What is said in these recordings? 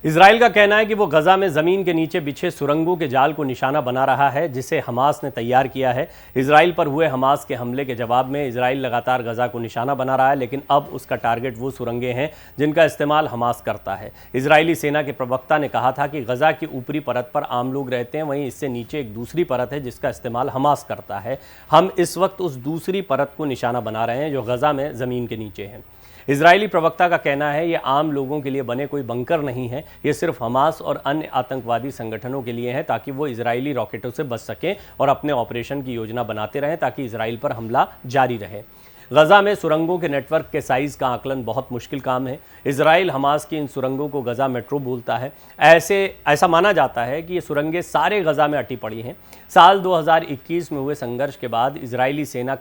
Israel का कहना है कि वो गजा में जमीन के नीचे बिछे सुरंगों के जाल को निशाना बना रहा है, जिसे हमास ने तैयार किया है। इजराइल पर हुए हमास के हमले के जवाब में इजराइल लगातार गजा को निशाना बना रहा है, लेकिन अब उसका टारगेट वो सुरंगें हैं जिनका इस्तेमाल हमास करता है। इजरायली सेना के प्रवक्ता ने कहा था कि गजा की ऊपरी परत पर आम लोग रहते हैं, वहीं इससे नीचे एक दूसरी परत है जिसका इस्तेमाल हमास करता है। हम इस वक्त उस दूसरी परत को निशाना बना रहे हैं जो गजा में जमीन के नीचे है। इजरायली प्रवक्ता का कहना है ये आम लोगों के लिए बने कोई बंकर नहीं है, ये सिर्फ हमास और अन्य आतंकवादी संगठनों के लिए है ताकि वो इजरायली रॉकेटों से बच सकें और अपने ऑपरेशन की योजना बनाते रहें ताकि इजराइल पर हमला जारी रहे। गजा में सुरंगों के नेटवर्क के साइज का आकलन बहुत मुश्किल काम है। इजराइल हमास की इन सुरंगों को गजा मेट्रो बोलता है। ऐसा माना जाता है कि ये सुरंगें सारे गजा में अटी पड़ी हैं। साल 2021 में हुए संघर्ष के बाद इजरायली सेना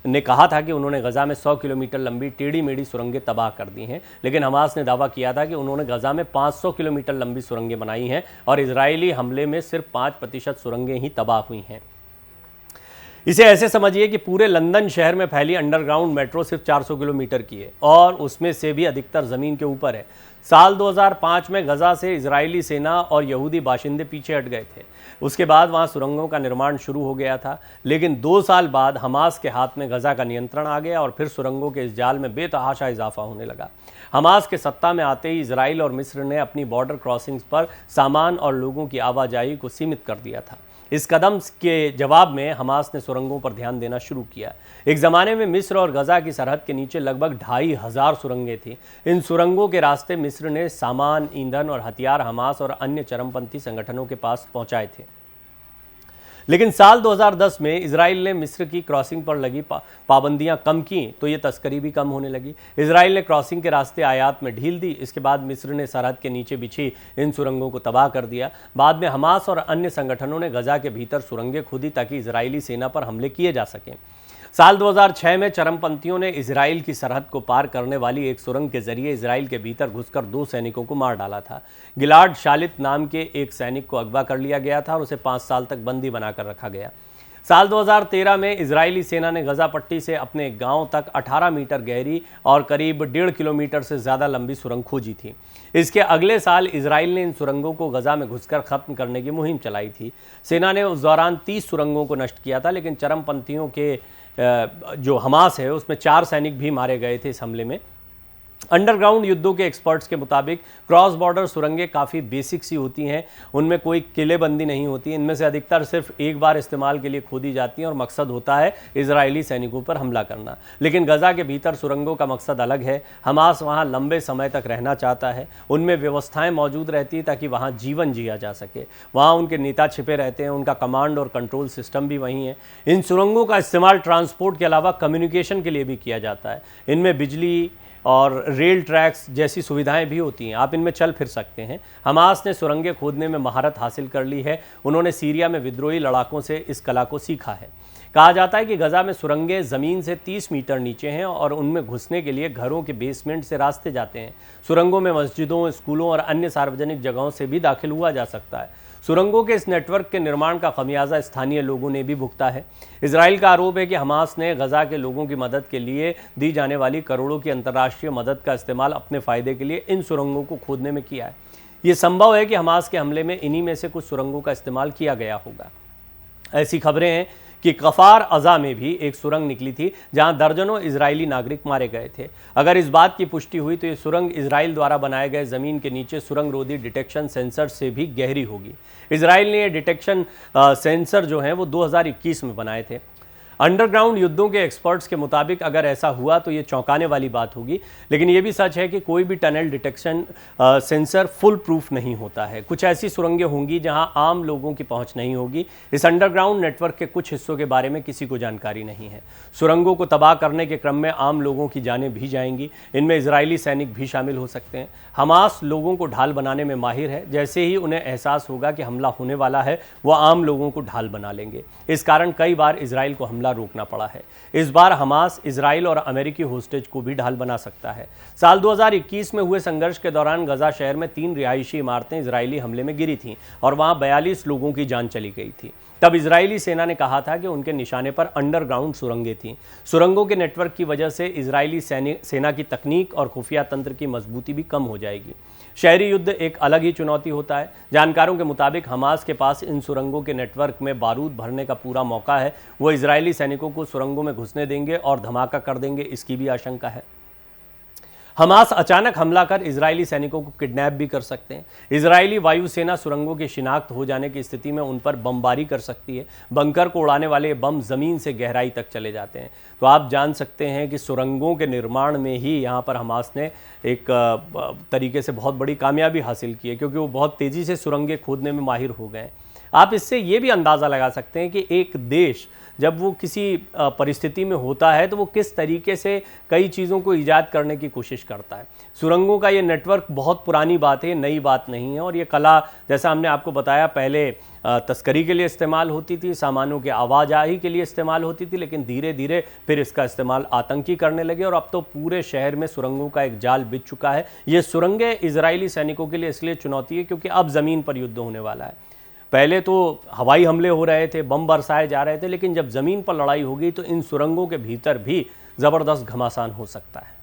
ने कहा था कि उन्होंने गजा में 100 किलोमीटर लंबी टेढ़ी मेढ़ी सुरंगें तबाह कर दी हैं, लेकिन हमास ने दावा किया था कि उन्होंने गजा में 500 किलोमीटर लंबी सुरंगें बनाई हैं और इजरायली हमले में सिर्फ 5% सुरंगें ही तबाह हुई हैं। इसे ऐसे समझिए कि पूरे लंदन शहर में फैली अंडरग्राउंड मेट्रो सिर्फ 400 किलोमीटर की है और उसमें से भी अधिकतर ज़मीन के ऊपर है। साल 2005 में गजा से इजरायली सेना और यहूदी बाशिंदे पीछे हट गए थे। उसके बाद वहां सुरंगों का निर्माण शुरू हो गया था, लेकिन 2 साल बाद हमास के हाथ में गजा का नियंत्रण आ गया और फिर सुरंगों के इस जाल में बेतहाशा इजाफा होने लगा। हमास के सत्ता में आते ही इजराइल और मिस्र ने अपनी बॉर्डर क्रॉसिंग्स पर सामान और लोगों की आवाजाही को सीमित कर दिया था। इस कदम के जवाब में हमास ने सुरंगों पर ध्यान देना शुरू किया। एक ज़माने में मिस्र और गजा की सरहद के नीचे लगभग 2500 सुरंगें थीं। इन सुरंगों के रास्ते मिस्र ने सामान, ईंधन और हथियार हमास और अन्य चरमपंथी संगठनों के पास पहुंचाए थे। लेकिन साल 2010 में इजराइल ने मिस्र की क्रॉसिंग पर लगी पाबंदियां कम की तो ये तस्करी भी कम होने लगी। इजराइल ने क्रॉसिंग के रास्ते आयात में ढील दी। इसके बाद मिस्र ने सरहद के नीचे बिछी इन सुरंगों को तबाह कर दिया। बाद में हमास और अन्य संगठनों ने गजा के भीतर सुरंगें खोदी ताकि इजरायली सेना पर हमले किए जा सकें। साल 2006 में चरमपंथियों ने इजराइल की सरहद को पार करने वाली एक सुरंग के जरिए इजराइल के भीतर घुसकर 2 सैनिकों को मार डाला था। गिलाड शालित नाम के एक सैनिक को अगवा कर लिया गया था और उसे 5 साल तक बंदी बनाकर रखा गया। साल 2013 में इजरायली सेना ने गजा पट्टी से अपने गांव तक 18 मीटर गहरी और करीब 1.5 किलोमीटर से ज़्यादा लंबी सुरंग खोजी थी। इसके अगले साल इजराइल ने इन सुरंगों को गजा में घुसकर ख़त्म करने की मुहिम चलाई थी। सेना ने उस दौरान 30 सुरंगों को नष्ट किया था, लेकिन चरमपंथियों के जो हमास है उसमें 4 सैनिक भी मारे गए थे इस हमले में। अंडरग्राउंड युद्धों के एक्सपर्ट्स के मुताबिक क्रॉस बॉर्डर सुरंगें काफ़ी बेसिक सी होती हैं, उनमें कोई किलेबंदी नहीं होती। इनमें से अधिकतर सिर्फ एक बार इस्तेमाल के लिए खोदी जाती हैं और मकसद होता है इजरायली सैनिकों पर हमला करना। लेकिन गजा के भीतर सुरंगों का मकसद अलग है। हमास वहाँ लंबे समय तक रहना चाहता है। उनमें व्यवस्थाएं मौजूद रहती हैं ताकि वहाँ जीवन जिया जा सके। वहाँ उनके नेता छिपे रहते हैं, उनका कमांड और कंट्रोल सिस्टम भी वहीं है। इन सुरंगों का इस्तेमाल ट्रांसपोर्ट के अलावा कम्युनिकेशन के लिए भी किया जाता है। इनमें बिजली और रेल ट्रैक्स जैसी सुविधाएं भी होती हैं, आप इनमें चल फिर सकते हैं। हमास ने सुरंगें खोदने में महारत हासिल कर ली है। उन्होंने सीरिया में विद्रोही लड़ाकों से इस कला को सीखा है। कहा जाता है कि गजा में सुरंगें ज़मीन से 30 मीटर नीचे हैं और उनमें घुसने के लिए घरों के बेसमेंट से रास्ते जाते हैं। सुरंगों में मस्जिदों, स्कूलों और अन्य सार्वजनिक जगहों से भी दाखिल हुआ जा सकता है। सुरंगों के इस नेटवर्क के निर्माण का खमियाजा स्थानीय लोगों ने भी भुगता है। इजराइल का आरोप है कि हमास ने गजा के लोगों की मदद के लिए दी जाने वाली करोड़ों की अंतर्राष्ट्रीय मदद का इस्तेमाल अपने फ़ायदे के लिए इन सुरंगों को खोदने में किया है। ये संभव है कि हमास के हमले में इन्हीं में से कुछ सुरंगों का इस्तेमाल किया गया होगा। ऐसी खबरें हैं कि कफार अज़ा में भी एक सुरंग निकली थी जहां दर्जनों इजरायली नागरिक मारे गए थे। अगर इस बात की पुष्टि हुई तो ये सुरंग इजराइल द्वारा बनाए गए ज़मीन के नीचे सुरंग रोधी डिटेक्शन सेंसर से भी गहरी होगी। इजराइल ने ये डिटेक्शन सेंसर जो हैं वो 2021 में बनाए थे। अंडरग्राउंड युद्धों के एक्सपर्ट्स के मुताबिक अगर ऐसा हुआ तो ये चौंकाने वाली बात होगी, लेकिन ये भी सच है कि कोई भी tunnel detection sensor full proof नहीं होता है। कुछ ऐसी सुरंगें होंगी जहां आम लोगों की पहुंच नहीं होगी। इस अंडरग्राउंड नेटवर्क के कुछ हिस्सों के बारे में किसी को जानकारी नहीं है। सुरंगों को तबाह करने के क्रम में आम लोगों की जानें भी जाएंगी। इनमें इजरायली सैनिक भी शामिल हो सकते हैं। हमास लोगों को ढाल बनाने में माहिर है। जैसे ही उन्हें एहसास होगा कि हमला होने वाला है, वह आम लोगों को ढाल बना लेंगे। इस कारण कई बार इजराइल को हमला रोकना पड़ा है। इस बार हमास इजराइल और अमेरिकी होस्टेज को भी ढाल बना सकता है। साल 2021 में हुए संघर्ष के दौरान गजा शहर में 3 रिहायशी इमारतें इजरायली हमले में गिरी थीं और वहां 42 लोगों की जान चली गई थी। तब इजरायली सेना ने कहा था कि उनके निशाने पर अंडरग्राउंड सुरंगें थीं। सुरंगों के नेटवर्क की वजह से इजरायली सेना की तकनीक और खुफिया तंत्र की मजबूती भी कम हो जाएगी। शहरी युद्ध एक अलग ही चुनौती होता है। जानकारों के मुताबिक हमास के पास इन सुरंगों के नेटवर्क में बारूद भरने का पूरा मौका है। वो इजरायली सैनिकों को सुरंगों में घुसने देंगे और धमाका कर देंगे, इसकी भी आशंका है। हमास अचानक हमला कर इजरायली सैनिकों को किडनैप भी कर सकते हैं। इजरायली वायुसेना सुरंगों की शिनाख्त हो जाने की स्थिति में उन पर बमबारी कर सकती है। बंकर को उड़ाने वाले बम जमीन से गहराई तक चले जाते हैं। तो आप जान सकते हैं कि सुरंगों के निर्माण में ही यहाँ पर हमास ने एक तरीके से बहुत बड़ी कामयाबी हासिल की है, क्योंकि वो बहुत तेज़ी से सुरंगें खोदने में माहिर हो गए हैं। आप इससे ये भी अंदाज़ा लगा सकते हैं कि एक देश जब वो किसी परिस्थिति में होता है तो वो किस तरीके से कई चीज़ों को ईजाद करने की कोशिश करता है। सुरंगों का ये नेटवर्क बहुत पुरानी बात है, नई बात नहीं है। और ये कला, जैसा हमने आपको बताया, पहले तस्करी के लिए इस्तेमाल होती थी, सामानों के आवाजाही के लिए इस्तेमाल होती थी, लेकिन धीरे धीरे फिर इसका इस्तेमाल आतंकी करने लगे और अब तो पूरे शहर में सुरंगों का एक जाल बिछ चुका है। ये सुरंगें इजरायली सैनिकों के लिए इसलिए चुनौती है क्योंकि अब ज़मीन पर युद्ध होने वाला है। पहले तो हवाई हमले हो रहे थे, बम बरसाए जा रहे थे, लेकिन जब ज़मीन पर लड़ाई होगी तो इन सुरंगों के भीतर भी ज़बरदस्त घमासान हो सकता है।